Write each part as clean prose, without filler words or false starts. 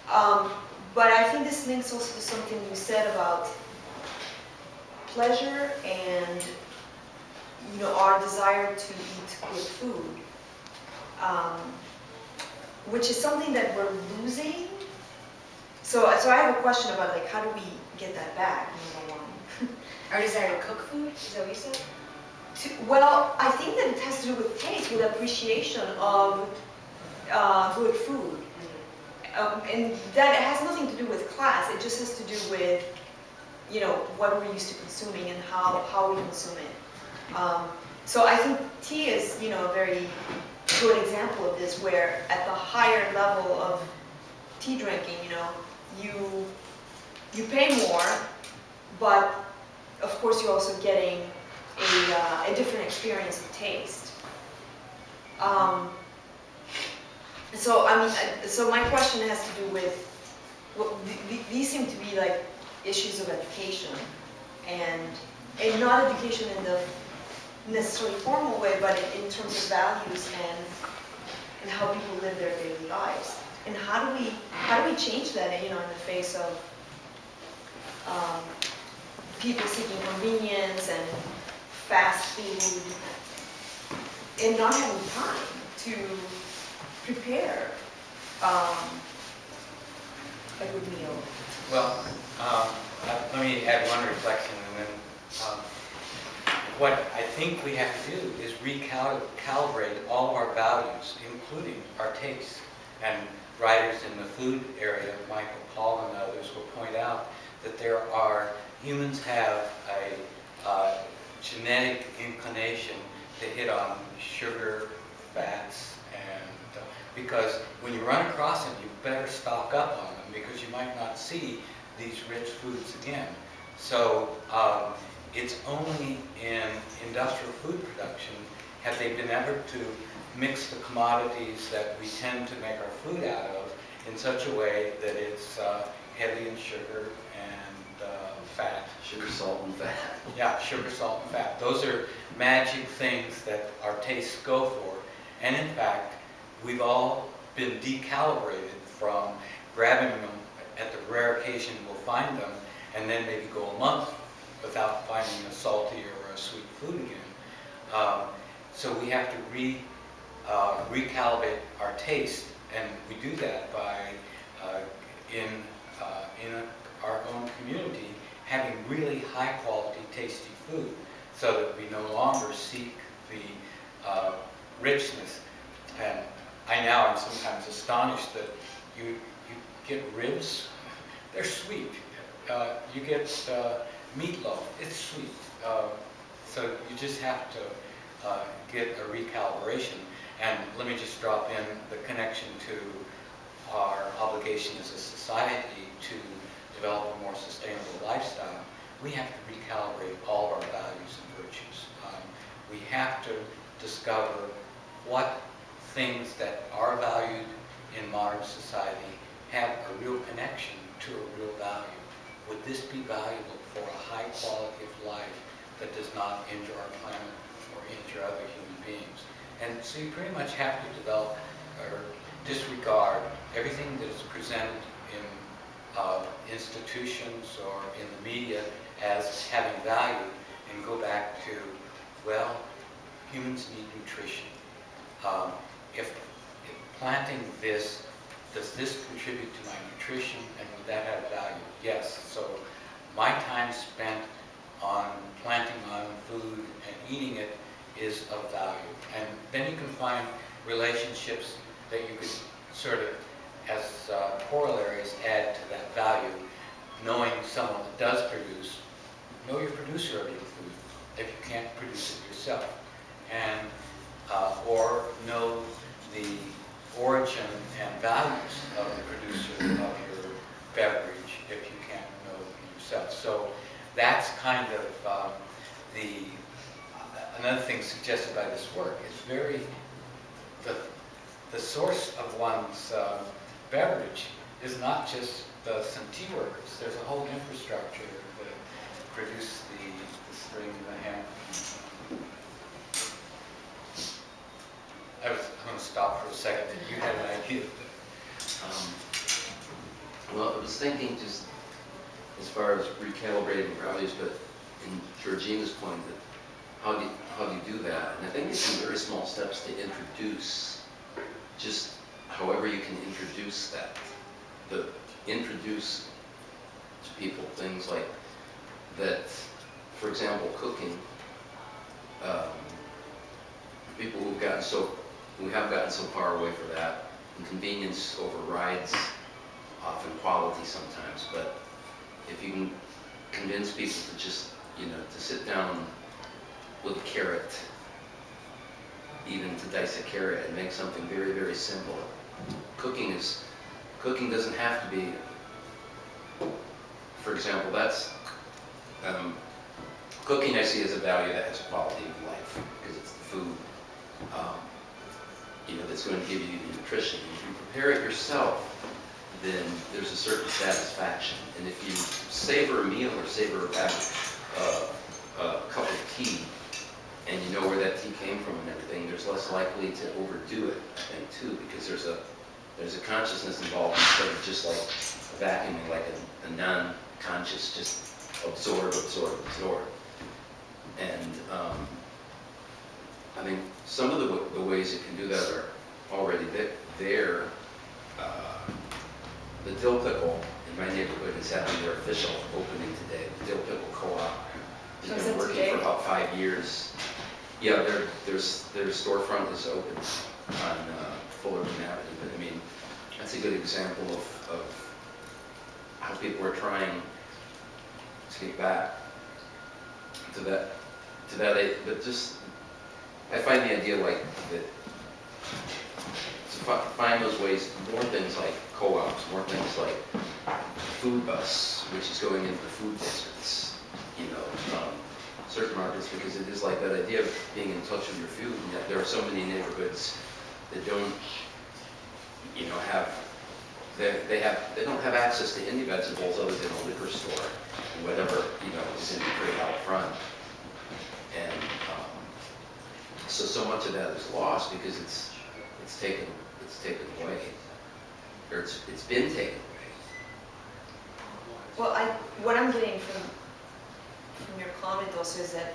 But I think this links also to something you said about pleasure and our desire to eat good food, which is something that we're losing. So I have a question about like how do we get that back? Number one. Our desire to cook food? Is that what you said? Well, I think that it has to do with taste, with appreciation of good food. And that has nothing to do with class. It just has to do with, what we're used to consuming and how we consume it. So I think tea is, a very good example of this, where at the higher level of tea drinking, you pay more, but of course you're also getting a different experience of taste. So my question has to do with, well, these seem to be like issues of education, and not education in the necessarily formal way, but in terms of values and how people live their daily lives. And how do we change that, in the face of people seeking convenience and fast food and not having time to prepare a good meal? Well, let me add one reflection, and then what I think we have to do is recalibrate all of our values, including our tastes. And writers in the food area, Michael Paul and others, will point out that humans have a genetic inclination to hit on sugar, fats, and because when you run across them, you better stock up on them because you might not see these rich foods again. So it's only in industrial food production have they been able to mix the commodities that we tend to make our food out of in such a way that it's heavy in sugar and fat. Sugar, salt, and fat. Yeah, sugar, salt, and fat. Those are magic things that our tastes go for. And in fact, we've all been decalibrated from grabbing them at the rare occasion we'll find them, and then maybe go a month without finding a salty or a sweet food again. So we have to recalibrate our taste, and we do that by in our own community having really high quality, tasty food, so that we no longer seek the richness. And I now am sometimes astonished that you get ribs, they're sweet. You get meatloaf, it's sweet. So you just have to get a recalibration. And let me just drop in the connection to our obligation as a society to develop a more sustainable lifestyle. We have to recalibrate all of our values and virtues. We have to discover what things that are valued in modern society have a real connection to a real value. Would this be valuable for a high quality of life that does not injure our planet or injure other human beings? And so you pretty much have to develop or disregard everything that is presented in institutions or in the media as having value, and go back to, well, humans need nutrition. If planting this, does this contribute to my nutrition, and would that have value? Yes. So my time spent on planting my own food and eating it is of value. And then you can find relationships that you could sort of, as corollaries, add to that value. Knowing someone that does produce, know your producer of your food if you can't produce it yourself. And or know the origin and values of the producer of your beverage if you can't know them yourself. So that's kind of another thing suggested by this work. It's very, the source of one's beverage is not just some tea workers. There's a whole infrastructure that produce the string and the hemp. I'm going to stop for a second. You had an idea. Well, I was thinking just as far as recalibrating values, but in Georgina's point, that how do you do that? And I think it's in very small steps to introduce, just however you can introduce that. Introduce to people things like that, for example, cooking. People who have gotten so far away from that, and convenience overrides often quality sometimes, but if you can convince people to just, to sit down with a carrot, even to dice a carrot and make something very, very simple. Cooking doesn't have to be, for example, cooking I see as a value that has quality of life, because it's the food, that's going to give you the nutrition. If you prepare it yourself, then there's a certain satisfaction. And if you savor a meal or savor a cup of tea, and you know where that tea came from and everything, there's less likely to overdo it, I think, too, because there's a consciousness involved instead of just like vacuuming, like a non-conscious, just absorb. And I mean, some of the ways you can do that are already there. The dill pickle in my neighborhood is having their official opening today. The dill pickle co-op has been working for about 5 years. Yeah, their storefront is open on Fullerton Avenue. But I mean, that's a good example of how people are trying to get back to that. But just, I find the idea like that, to find those ways, more things like co-ops, more things like food bus, which is going into the food deserts, certain markets, because it is like that idea of being in touch with your food, and yet there are so many neighborhoods that don't, they don't have access to any vegetables other than a liquor store, and whatever, is in the crate out front. And so much of that is lost because it's taken away, or it's been taken away. Well, what I'm getting from your comment also is that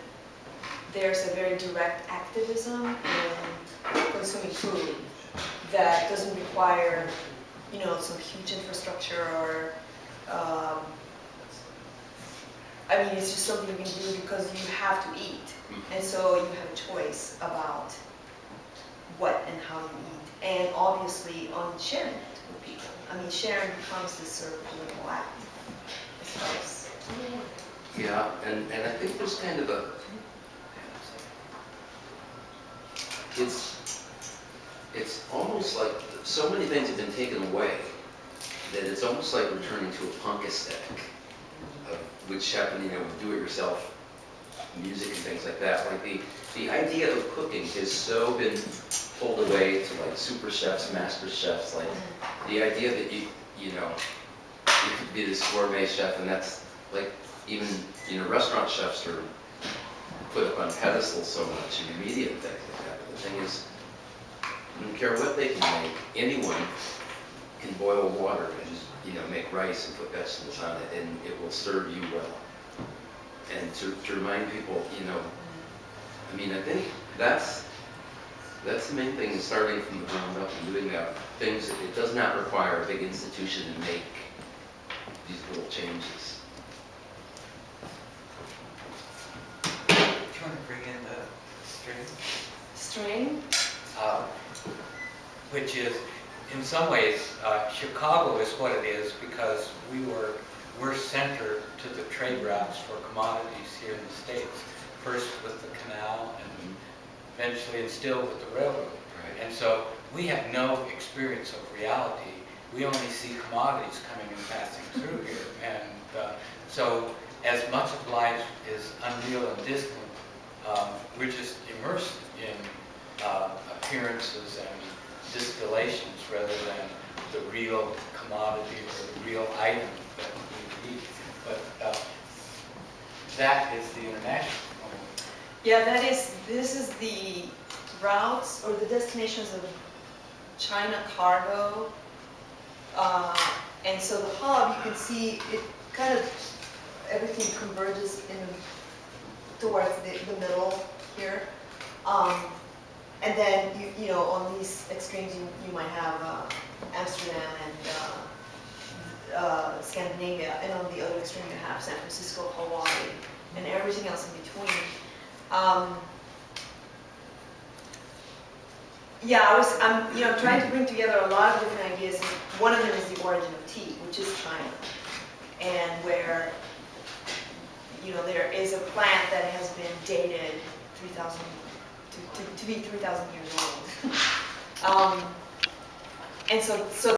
there's a very direct activism in consuming food that doesn't require, some huge infrastructure or, it's just something you can do because you have to eat. And so you have a choice about what and how you eat. And obviously on sharing it with people. Sharing becomes this sort of political act, I suppose. Yeah, and I think there's kind of it's almost like so many things have been taken away that it's almost like returning to a punk aesthetic, which happened, with do-it-yourself music and things like that. Like the idea of cooking has so been pulled away to like super chefs, master chefs, like the idea that you could be this gourmet chef, and that's like even restaurant chefs are put up on pedestals so much in the media and things like that. But the thing is, I don't care what they can make, anyone can boil water and just make rice and put vegetables on it, and it will serve you well. And to remind people, I think that's the main thing, is starting from the ground up and doing that. Things that it does not require a big institution to make these little changes. Do you want to bring in the string? String? Which is, in some ways, Chicago is what it is because we're centered to the trade routes for commodities here in the States. First with the canal, and eventually and still with the railroad. Right. And so we have no experience of reality. We only see commodities coming and passing through here. And so as much of life is unreal and distant, we're just immersed in appearances and distillations rather than the real commodity or the real item that we eat. But that is the international component. Yeah, this is the routes or the destinations of China cargo and so the hub, you can see it kind of, everything converges towards the middle here. And then you know, on these extremes you might have Amsterdam and Scandinavia, and on the other extreme you have San Francisco, Hawaii, and everything else in between. Yeah, I'm trying to bring together a lot of different ideas, and one of them is the origin of tea, which is China, and where there is a plant that has been dated 3,000 to be 3,000 years old, and so